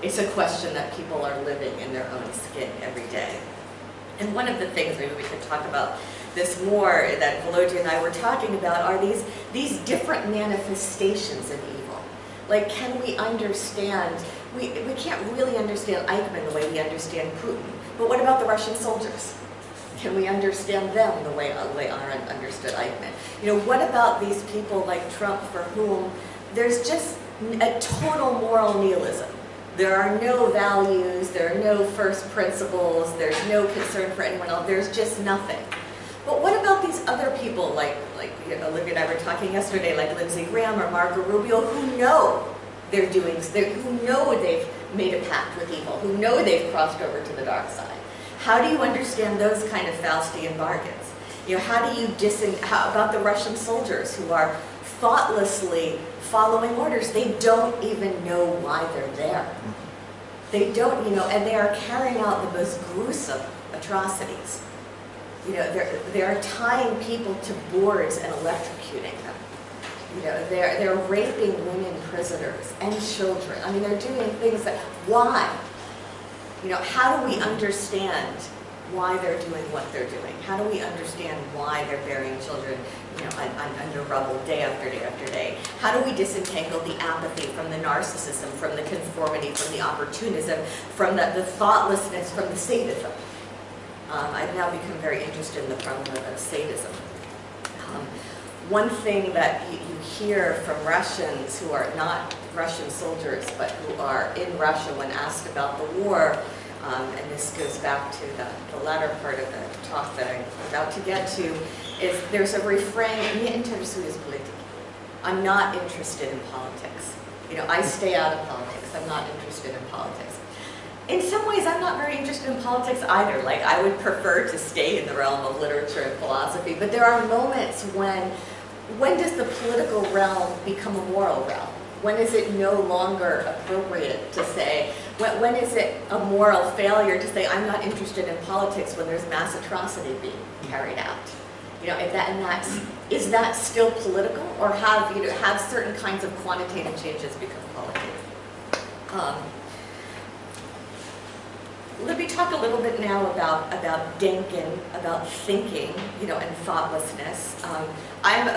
It's a question that people are living in their own skin every day. And one of the things, maybe we could talk about this more, that Volodya and I were talking about, are these different manifestations of evil. Like, can we understand, we can't really understand Eichmann the way we understand Putin, but what about the Russian soldiers? Can we understand them the way Arendt understood Eichmann? What about these people like Trump, for whom there's just a total moral nihilism? There are no values, there are no first principles, there's no concern for anyone else, there's just nothing. But what about these other people, like Olivia and I were talking yesterday, like Lindsey Graham or Marco Rubio, who know who know they've made a pact with evil, who know they've crossed over to the dark side? How do you understand those kind of Faustian bargains? How about the Russian soldiers who are thoughtlessly following orders? They don't even know why they're there. They don't, and they are carrying out the most gruesome atrocities. They are tying people to boards and electrocuting them. They're raping women prisoners and children. I mean, they're doing things that, why? How do we understand why they're doing what they're doing? How do we understand why they're burying children, under rubble day after day after day? How do we disentangle the apathy from the narcissism, from the conformity, from the opportunism, from the thoughtlessness, from the sadism? I've now become very interested in the problem of sadism. One thing that you hear from Russians who are not Russian soldiers, but who are in Russia when asked about the war, and this goes back to the latter part of the talk that I'm about to get to, is there's a refrain, "Me interesues politik." I'm not interested in politics. I stay out of politics. I'm not interested in politics. In some ways, I'm not very interested in politics either. Like, I would prefer to stay in the realm of literature and philosophy, but there are moments when does the political realm become a moral realm? When is it no longer appropriate to say, when is it a moral failure to say, I'm not interested in politics when there's mass atrocity being carried out? Is that still political, or have certain kinds of quantitative changes become qualitative? Let me talk a little bit now about Denken, about thinking, and thoughtlessness. I'm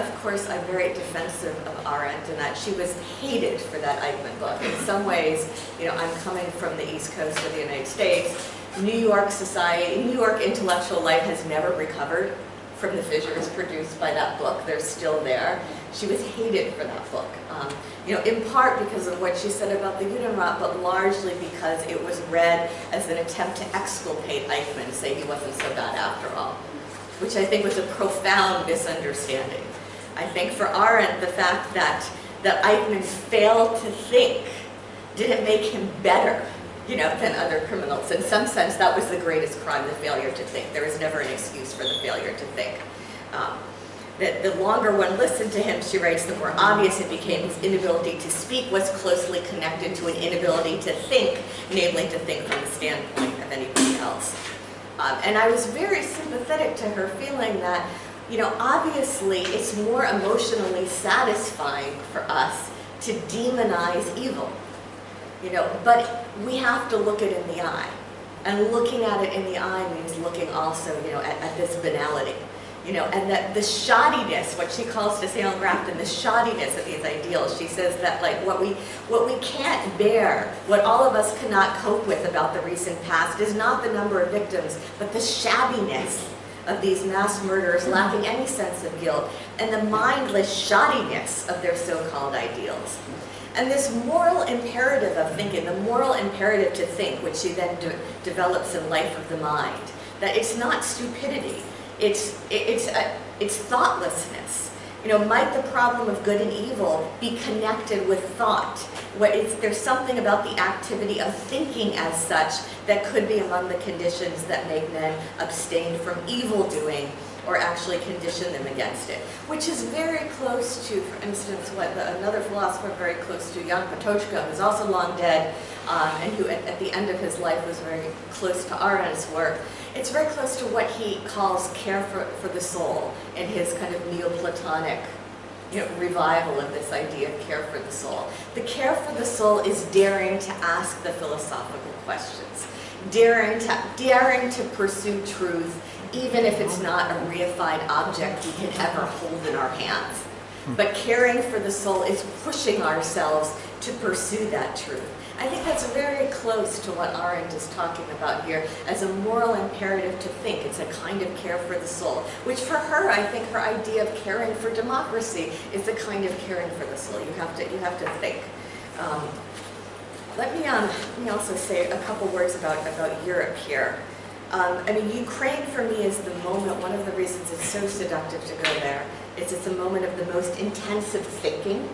very defensive of Arendt, in that she was hated for that Eichmann book. In some ways, I'm coming from the East Coast of the United States. New York society, New York intellectual life has never recovered from the fissures produced by that book. They're still there. She was hated for that book. In part because of what she said about the Judenrat, but largely because it was read as an attempt to exculpate Eichmann, say he wasn't so bad after all, which I think was a profound misunderstanding. I think for Arendt, the fact that Eichmann failed to think didn't make him better, you know, than other criminals. In some sense, that was the greatest crime, the failure to think. There was never an excuse for the failure to think. The longer one listened to him, she writes, the more obvious it became his inability to speak was closely connected to an inability to think, namely to think from the standpoint of anybody else. And I was very sympathetic to her feeling that, you know, obviously it's more emotionally satisfying for us to demonize evil, you know, but we have to look it in the eye. And looking at it in the eye means looking also, you know, at this banality. You know, and that the shoddiness, what she calls to Sale and Grafton, the shoddiness of these ideals. She says that, like, what we can't bear, what all of us cannot cope with about the recent past is not the number of victims, but the shabbiness of these mass murderers lacking any sense of guilt, and the mindless shoddiness of their so-called ideals. And this moral imperative of thinking, the moral imperative to think, which she then develops in Life of the Mind, that it's not stupidity. It's thoughtlessness. You know, might the problem of good and evil be connected with thought? There's something about the activity of thinking as such that could be among the conditions that make men abstain from evil doing or actually condition them against it, which is very close to, for instance, what another philosopher very close to, Jan Patočka, who's also long dead, and who at the end of his life was very close to Arendt's work. It's very close to what he calls care for the soul in his kind of Neoplatonic, you know, revival of this idea of care for the soul. The care for the soul is daring to ask the philosophical questions, daring to pursue truth, even if it's not a reified object we can ever hold in our hands. But caring for the soul is pushing ourselves to pursue that truth. I think that's very close to what Arendt is talking about here as a moral imperative to think. It's a kind of care for the soul, which for her, I think her idea of caring for democracy is the kind of caring for the soul. You have to think. Let me also say a couple words about Europe here. I mean, Ukraine for me is the moment, one of the reasons it's so seductive to go there, is it's a moment of the most intensive thinking,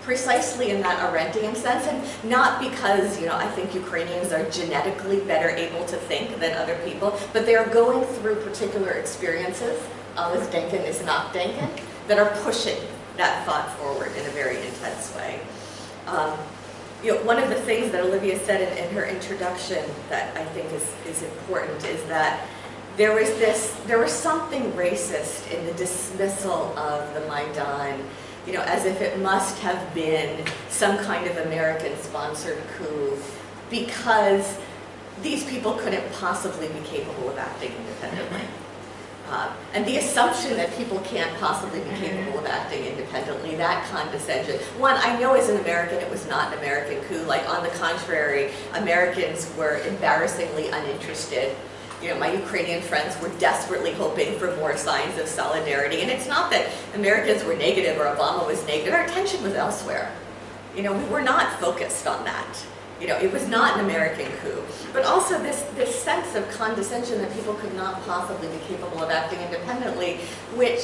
precisely in that Arendtian sense, and not because, you know, I think Ukrainians are genetically better able to think than other people, but they are going through particular experiences, as Denken is Nachdenken, that are pushing that thought forward in a very intense way. You know, one of the things that Olivia said in her introduction that I think is important is that there was something racist in the dismissal of the Maidan, you know, as if it must have been some kind of American-sponsored coup because these people couldn't possibly be capable of acting independently. And the assumption that people can't possibly be capable of acting independently, that condescension. One, I know as an American it was not an American coup. Like, on the contrary, Americans were embarrassingly uninterested. You know, my Ukrainian friends were desperately hoping for more signs of solidarity. And it's not that Americans were negative or Obama was negative. Our attention was elsewhere. You know, we were not focused on that. You know, it was not an American coup. But also this sense of condescension that people could not possibly be capable of acting independently, which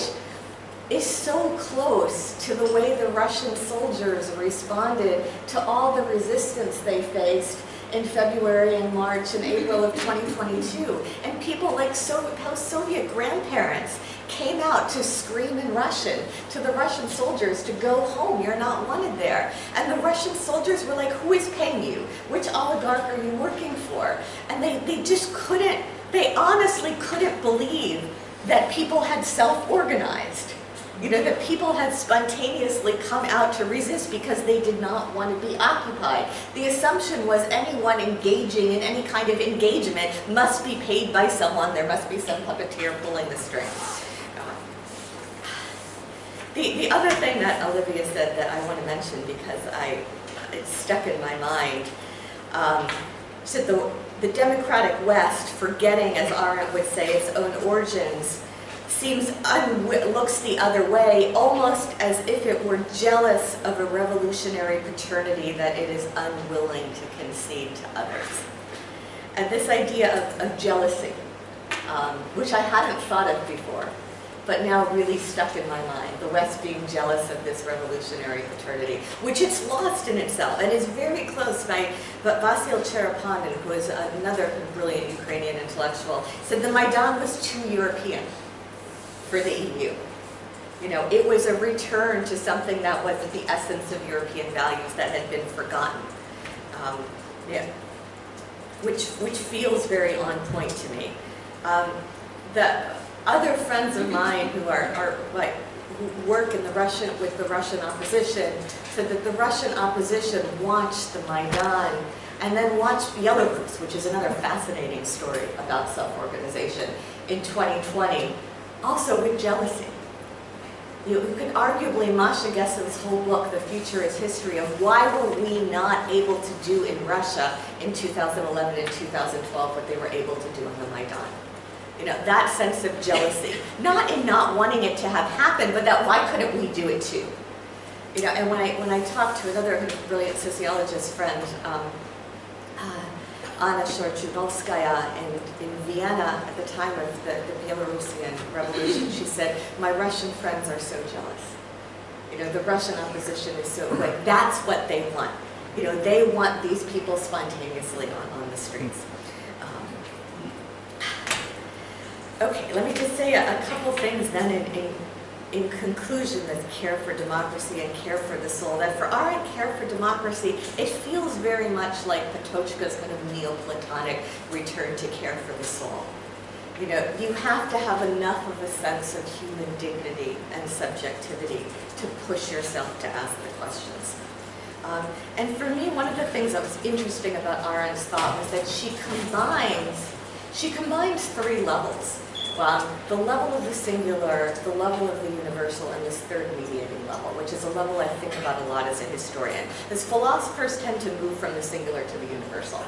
is so close to the way the Russian soldiers responded to all the resistance they faced in February and March and April of 2022. And people like post-Soviet grandparents came out to scream in Russian to the Russian soldiers to go home, you're not wanted there. And the Russian soldiers were like, who is paying you? Which oligarch are you working for? And they just couldn't, they honestly couldn't believe that people had self-organized. You know, that people had spontaneously come out to resist because they did not want to be occupied. The assumption was anyone engaging in any kind of engagement must be paid by someone. There must be some puppeteer pulling the strings. The other thing that Olivia said that I want to mention because it's stuck in my mind, she said the democratic West, forgetting, as Arendt would say, its own origins, looks the other way, almost as if it were jealous of a revolutionary paternity that it is unwilling to concede to others. And this idea of jealousy, which I hadn't thought of before, but now really stuck in my mind. The West being jealous of this revolutionary fraternity, which it's lost in itself and is very close. But Vasil Cherepanin, who is another brilliant Ukrainian intellectual, said the Maidan was too European for the EU. You know, it was a return to something that was the essence of European values that had been forgotten. Yeah. Which feels very on point to me. The other friends of mine who who work in with the Russian opposition said that the Russian opposition watched the Maidan and then watched Belarus, which is another fascinating story about self-organization, in 2020, also with jealousy. You could arguably, Masha Gessen's whole book, The Future is History, of why were we not able to do in Russia in 2011 and 2012 what they were able to do on the Maidan. You know, that sense of jealousy. Not in not wanting it to have happened, but that why couldn't we do it too? You know, and when I talked to another brilliant sociologist friend, Anna Shortjunovskaya, in Vienna at the time of the Belarusian revolution, she said, my Russian friends are so jealous. You know, the Russian opposition is so good. That's what they want. You know, they want these people spontaneously on the streets. Okay, let me just say a couple things then in conclusion with care for democracy and care for the soul. That for Arendt, care for democracy, it feels very much like Patočka's kind of Neoplatonic return to care for the soul. You know, you have to have enough of a sense of human dignity and subjectivity to push yourself to ask the questions. And for me, one of the things that was interesting about Arendt's thought was that she combines three levels. The level of the singular, the level of the universal, and this third mediating level, which is a level I think about a lot as a historian. As philosophers tend to move from the singular to the universal.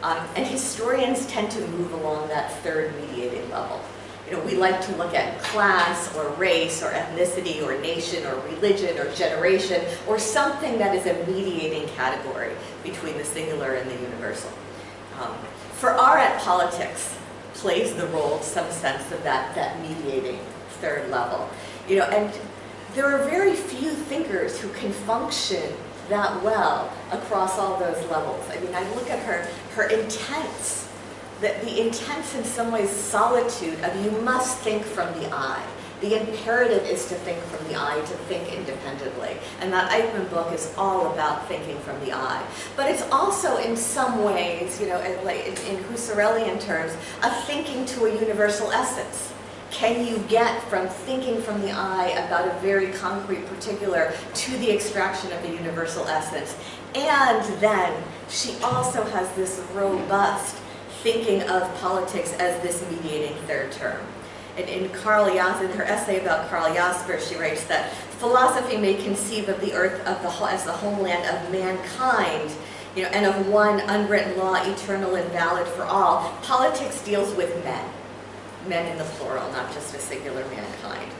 And historians tend to move along that third mediating level. You know, we like to look at class or race or ethnicity or nation or religion or generation or something that is a mediating category between the singular and the universal. For Arendt, politics plays the role of some sense of that mediating third level. You know, and there are very few thinkers who can function that well across all those levels. I mean, I look at her intense, the intense in some ways solitude of you must think from the I. The imperative is to think from the I, to think independently. And that Eichmann book is all about thinking from the I. But it's also in some ways, you know, in Husserlian terms, a thinking to a universal essence. Can you get from thinking from the I about a very concrete particular to the extraction of the universal essence? And then she also has this robust thinking of politics as this mediating third term. And in her essay about Karl Jasper, she writes that philosophy may conceive of the earth as the homeland of mankind, you know, and of one unwritten law, eternal and valid for all. Politics deals with men in the plural, not just a singular mankind.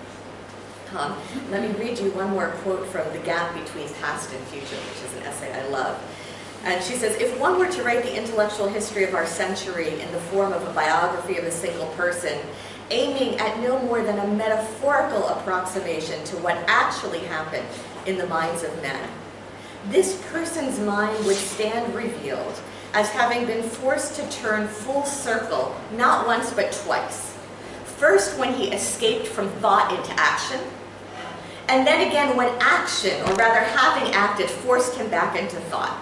Let me read you one more quote from The Gap Between Past and Future, which is an essay I love. And she says, if one were to write the intellectual history of our century in the form of a biography of a single person, aiming at no more than a metaphorical approximation to what actually happened in the minds of men, this person's mind would stand revealed as having been forced to turn full circle, not once but twice. First when he escaped from thought into action, and then again when action, or rather having acted, forced him back into thought.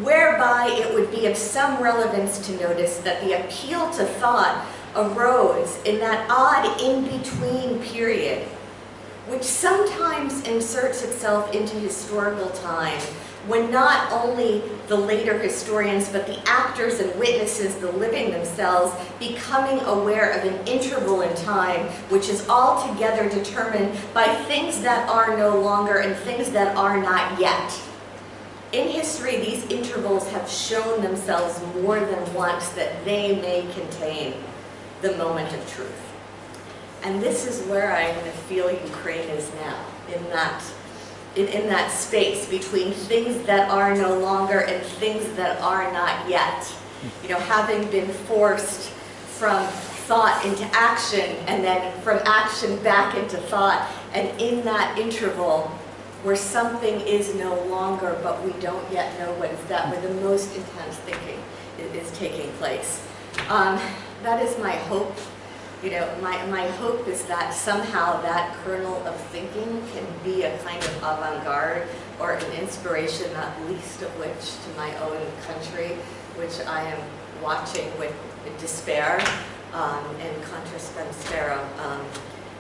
Whereby it would be of some relevance to notice that the appeal to thought arose in that odd in-between period, which sometimes inserts itself into historical time, when not only the later historians, but the actors and witnesses, the living themselves, becoming aware of an interval in time, which is altogether determined by things that are no longer and things that are not yet. In history, these intervals have shown themselves more than once that they may contain the moment of truth. And this is where I feel Ukraine is now, in that space between things that are no longer and things that are not yet. You know, having been forced from thought into action, and then from action back into thought, and in that interval where something is no longer, but we don't yet know what is that, where the most intense thinking is taking place. That is my hope. You know, my hope is that somehow that kernel of thinking can be a kind of avant-garde or an inspiration, not least of which to my own country, which I am watching with despair and contra spero,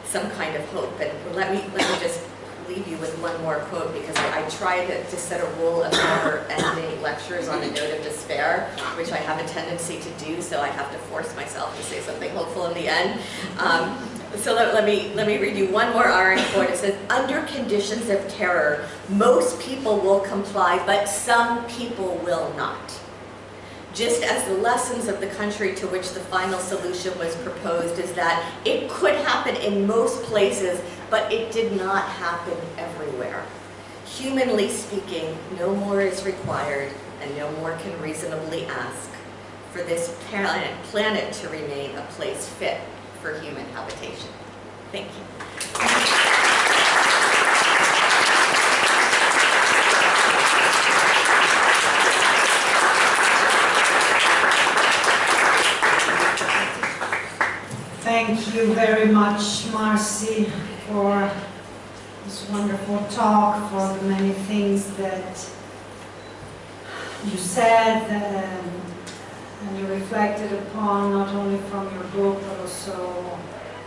some kind of hope. And let me just leave you with one more quote, because I try to set a rule of never ending lectures on a note of despair, which I have a tendency to do, so I have to force myself to say something hopeful in the end. So let me read you one more Arendt quote. It says, "Under conditions of terror, most people will comply, but some people will not. Just as the lessons of the country to which the final solution was proposed is that it could happen in most places, but it did not happen everywhere. Humanly speaking, no more is required, and no more can reasonably ask for this planet to remain a place fit for human habitation." Thank you. Thank you very much, Marci, for this wonderful talk, for the many things that you said and you reflected upon, not only from your book, but also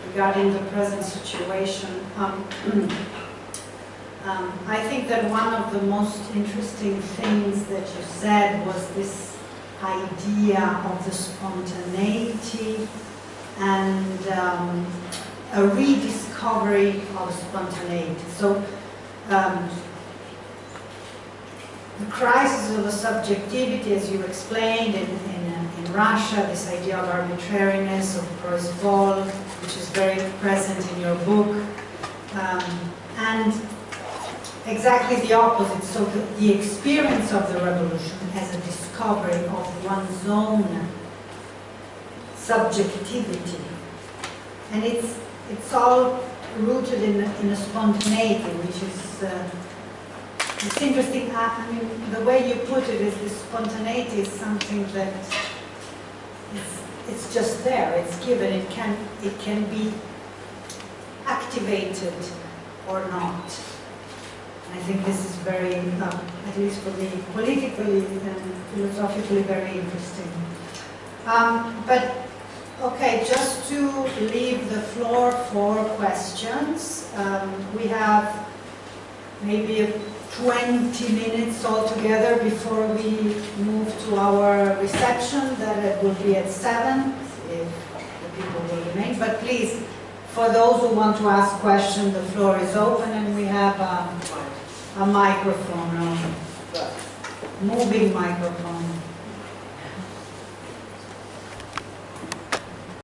regarding the present situation. I think that one of the most interesting things that you said was this idea of the spontaneity and a rediscovery of spontaneity. So the crisis of the subjectivity, as you explained in Russia, this idea of arbitrariness, of произвол, which is very present in your book, and exactly the opposite. So the experience of the revolution as a discovery of one's own subjectivity, and it's all rooted in a spontaneity, which is it's interesting. I mean, the way you put it is this spontaneity is something that it's just there. It's given. It can be activated or not. And I think this is very, at least for me, politically and philosophically very interesting. But okay, just to leave the floor for questions, we have maybe 20 minutes altogether before we move to our reception, that will be at 7, if the people will remain. But please, for those who want to ask questions, the floor is open, and we have a microphone, a moving microphone.